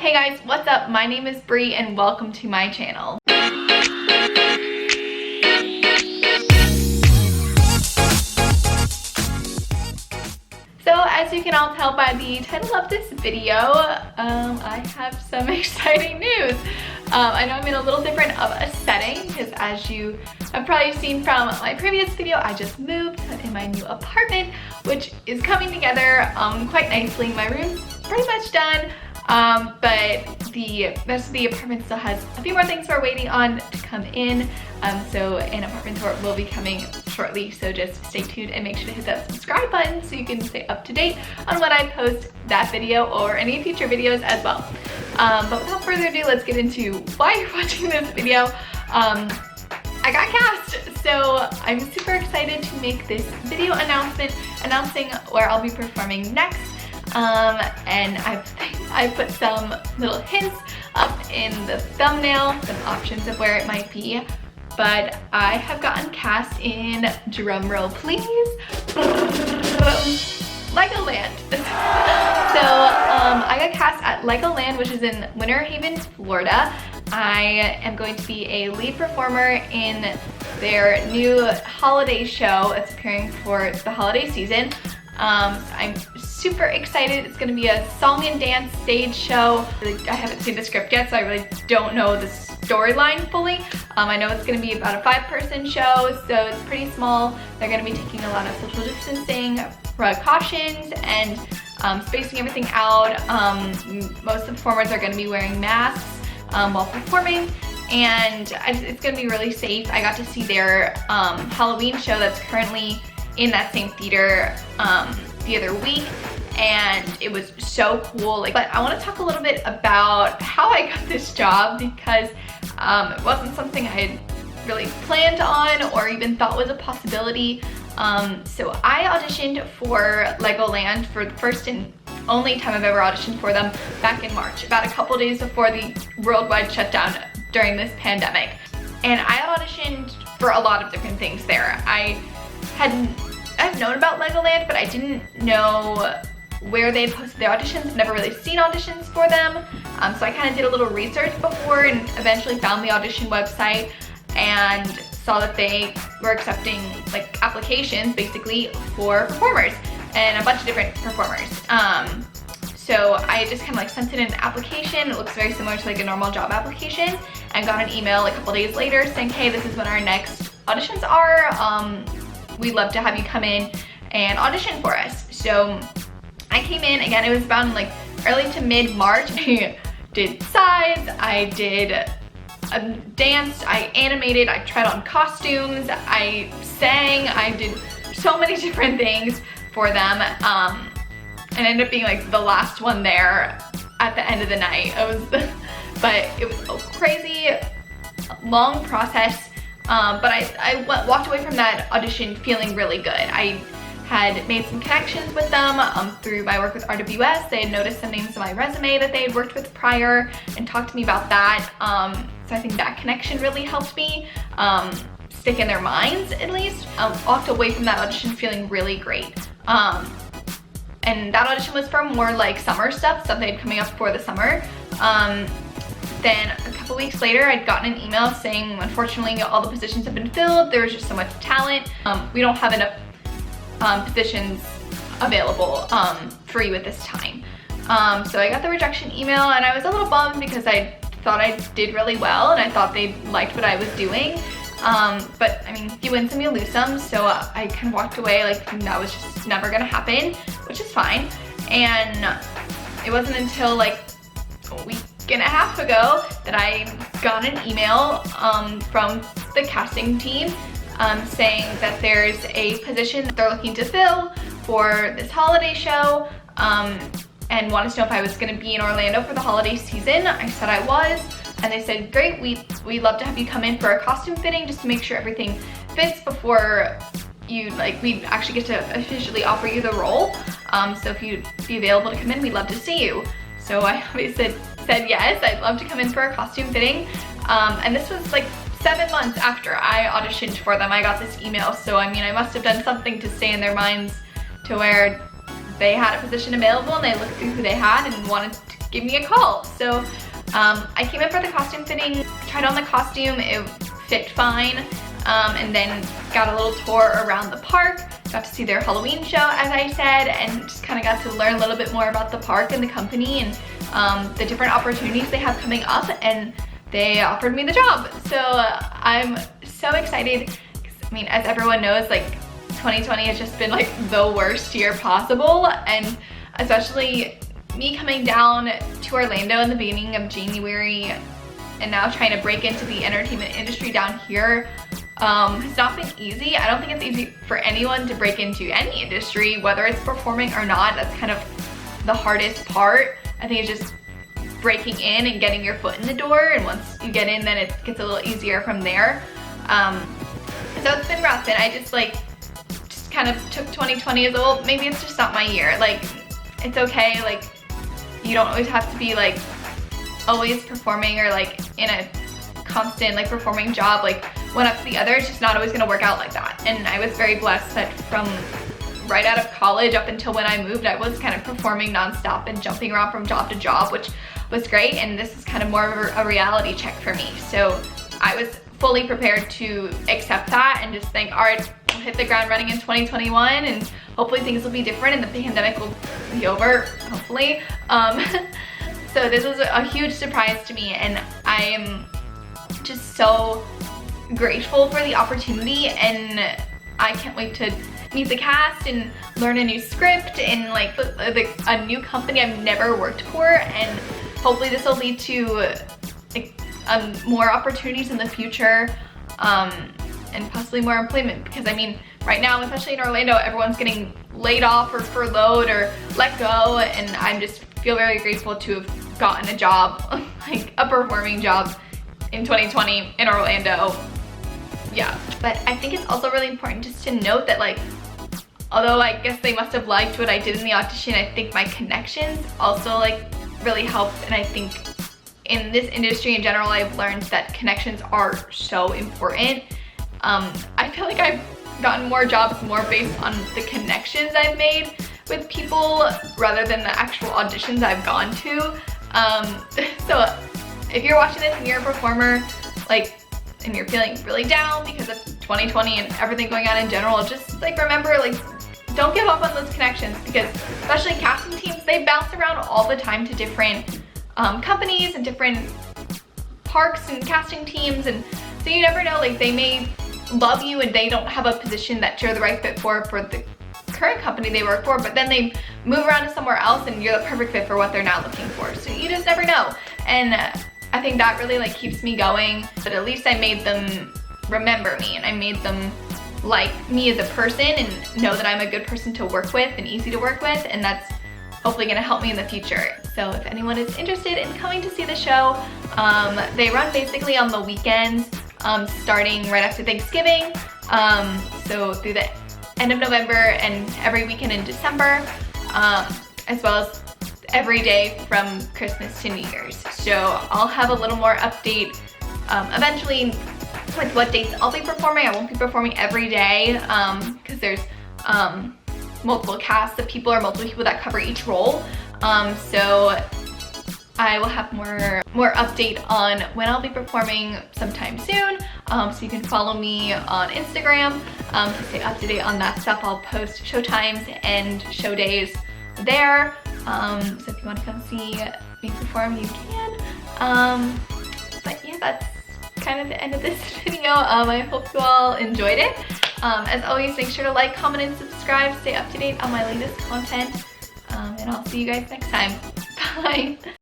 Hey guys, what's up? My name is Bree and welcome to my channel. So as you can all tell by the title of this video, I have some exciting news. I know I'm in a little different of a setting because as you have probably seen from my previous video, I just moved in my new apartment, which is coming together quite nicely. My room's pretty much done, but the rest of the apartment still has a few more things we're waiting on to come in. So an apartment tour will be coming shortly, so just stay tuned and make sure to hit that subscribe button so you can stay up to date on when I post that video or any future videos as well. But without further ado, let's get into why you're watching this video. I got cast, so I'm super excited to make this video announcement announcing where I'll be performing next. And I put some little hints up in the thumbnail, some options of where it might be. But I have gotten cast in, drumroll please, Legoland. So I got cast at Legoland, which is in Winter Haven, Florida. I am going to be a lead performer in their new holiday show that's appearing for the holiday season. I'm super excited. It's going to be a song and dance stage show. I haven't seen the script yet, so I really don't know the storyline fully. I know it's going to be about a 5-person show, so it's pretty small. They're going to be taking a lot of social distancing precautions and spacing everything out. Most of the performers are going to be wearing masks while performing, and it's going to be really safe. I got to see their Halloween show that's currently in that same theater the other week, and it was so cool. But I want to talk a little bit about how I got this job, because it wasn't something I had really planned on or even thought was a possibility. So I auditioned for Legoland for the first and only time I've ever auditioned for them back in March, about a couple days before the worldwide shutdown during this pandemic. And I auditioned for a lot of different things there. I've known about Legoland, but I didn't know where they posted their auditions. I've never really seen auditions for them. So I kind of did a little research before and eventually found the audition website and saw that they were accepting like applications basically for performers and a bunch of different performers. So I just kind of like sent in an application. It looks very similar to like a normal job application, and got an email a couple days later saying, hey, this is when our next auditions are. We'd love to have you come in and audition for us. So I came in, again, it was about like early to mid-March. I did sides, I did danced, I animated, I tried on costumes, I sang, I did so many different things for them, and ended up being like the last one there at the end of the night. But it was a crazy, long process. But I walked away from that audition feeling really good. I had made some connections with them through my work with RWS. They had noticed some names on my resume that they had worked with prior and talked to me about that. So I think that connection really helped me stick in their minds, at least. I walked away from that audition feeling really great. And that audition was for more like summer stuff they had coming up for the summer. Then a couple weeks later, I'd gotten an email saying, unfortunately, all the positions have been filled. There was just so much talent. We don't have enough positions available for you at this time. So I got the rejection email, and I was a little bummed because I thought I did really well, and I thought they liked what I was doing. But I mean, you win some, you lose some. So I kind of walked away like that was just never gonna happen, which is fine. And it wasn't until like a week and a half ago that I got an email from the casting team saying that there's a position that they're looking to fill for this holiday show, and wanted to know if I was going to be in Orlando for the holiday season. I said I was, and they said, great, we'd love to have you come in for a costume fitting just to make sure everything fits before we'd actually get to officially offer you the role. So if you'd be available to come in, we'd love to see you. So I obviously said yes, I'd love to come in for a costume fitting. And this was like 7 months after I auditioned for them, I got this email. So I mean, I must have done something to stay in their minds to where they had a position available and they looked through who they had and wanted to give me a call. So I came in for the costume fitting, tried on the costume, it fit fine, and then got a little tour around the park, got to see their Halloween show, as I said, and just kind of got to learn a little bit more about the park and the company and the different opportunities they have coming up, and they offered me the job. So I'm so excited, 'cause, I mean, as everyone knows, like 2020 has just been like the worst year possible, and especially me coming down to Orlando in the beginning of January and now trying to break into the entertainment industry down here has not been easy. I don't think it's easy for anyone to break into any industry, whether it's performing or not. That's kind of the hardest part. I think it's just breaking in and getting your foot in the door, and once you get in, then it gets a little easier from there. So it's been rough, and I just kind of took 2020 as, well, maybe it's just not my year. Like, it's okay, like, you don't always have to be like always performing or like in a constant like performing job, like one up to the other. It's just not always gonna work out like that. And I was very blessed that from right out of college up until when I moved, I was kind of performing nonstop and jumping around from job to job, which was great. And this is kind of more of a reality check for me. So I was fully prepared to accept that and just think, all right, we'll hit the ground running in 2021, and hopefully things will be different and the pandemic will be over, hopefully. So this was a huge surprise to me, and I am just so grateful for the opportunity, and I can't wait to meet the cast and learn a new script and like a new company I've never worked for, and hopefully this will lead to more opportunities in the future, and possibly more employment, because I mean, right now, especially in Orlando, everyone's getting laid off or furloughed or let go, and I just feel very grateful to have gotten a job, like a performing job in 2020 in Orlando. Yeah, but I think it's also really important just to note that, like, although I guess they must have liked what I did in the audition, I think my connections also like really helped, and I think in this industry in general, I've learned that connections are so important. I feel like I've gotten more jobs more based on the connections I've made with people rather than the actual auditions I've gone to. So if you're watching this and you're a performer, like, and you're feeling really down because of 2020 and everything going on in general, just like remember, like, don't give up on those connections, because especially casting teams, they bounce around all the time to different companies and different parks and casting teams, and so you never know, like, they may love you and they don't have a position that you're the right fit for the current company they work for, but then they move around to somewhere else and you're the perfect fit for what they're now looking for. So you just never know, and I think that really like keeps me going. But at least I made them remember me, and I made them like me as a person and know that I'm a good person to work with and easy to work with, and that's hopefully gonna help me in the future. So if anyone is interested in coming to see the show, they run basically on the weekends, starting right after Thanksgiving, so through the end of November and every weekend in December, as well as every day from Christmas to New Year's. So I'll have a little more update eventually with what dates I'll be performing. I won't be performing every day, because there's multiple casts of people or multiple people that cover each role. So I will have more update on when I'll be performing sometime soon. So you can follow me on Instagram to stay up to date on that stuff. I'll post show times and show days there. So if you want to come see me perform, you can. But yeah, that's kind of the end of this video. I hope you all enjoyed it. As always, make sure to like, comment, and subscribe. Stay up to date on my latest content. And I'll see you guys next time. Bye.